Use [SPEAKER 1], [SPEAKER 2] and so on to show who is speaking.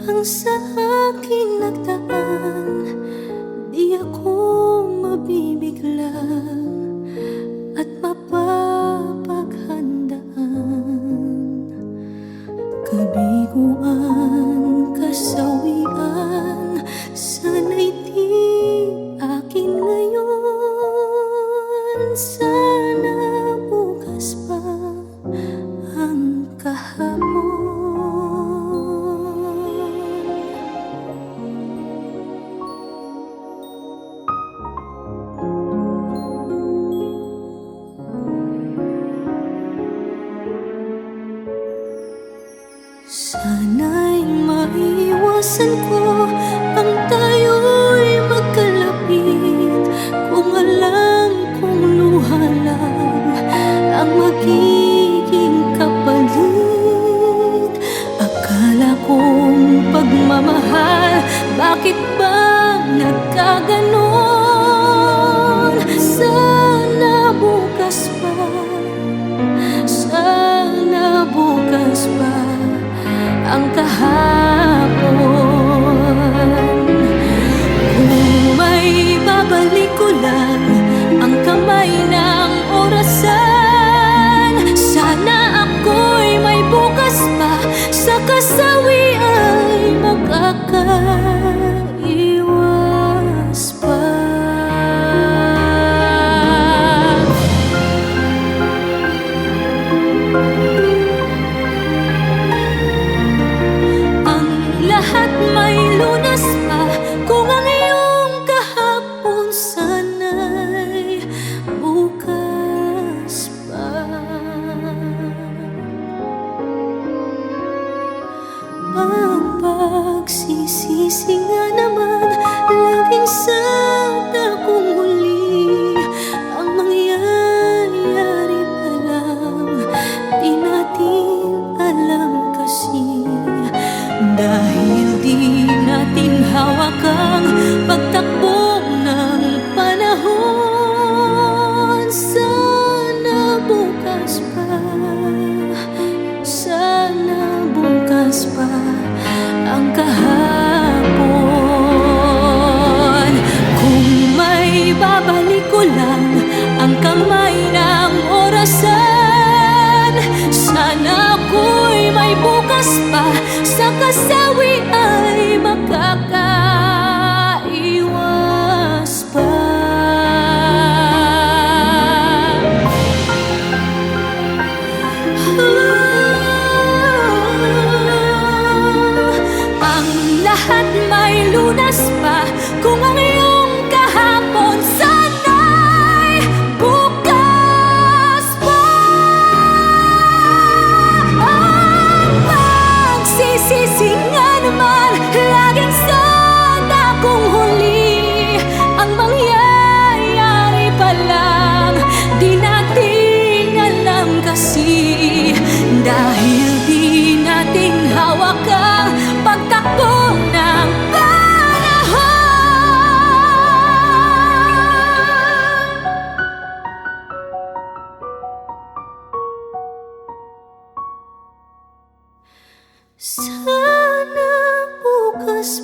[SPEAKER 1] ang sa akin nagdaan. Di ako mabibigla at mapapaghandaan. Kabiguan, kasawian, sana'y di akin ngayon. Sana bukas pa ang kahapon. Sana'y maiwasan ko ang tayo'y magkalapit, kung alam kong luha lang ang magiging kapalit. Akala kong pagmamahal, bakit ba nagkaganon? Sana bukas pa, sana bukas pa ang kahapon. Kung may babalik ko lang ang kamay ng orasan, sana ako'y may bukas pa, sa kasawi ay makakaiwas pa. Lahat may lunas pa, kung ang iyong kahapon sana'y bukas pa. Ang pagsisisi nga naman laging sa takong huli, ang mangyayari pa lang di natin alam kasi. Dahil di natin hawak ang pagtakbo ng panahon. Sana bukas pa, sana bukas pa ang kahapon. Kung may babalik ko lang ang kamay ng orasan, sana ako'y may bukas pa, sa kasawi ay makakaiwas pa. Ang lahat may lunas pa, kung ang iyong kahapon sana'y bukas pa. Ang pagsisisi nga naman laging sa takong huli, ang mangyayari pa lang di natin alam kasi. Dahil di natin hawak ang pagtakbo ng panahon. Sana bukas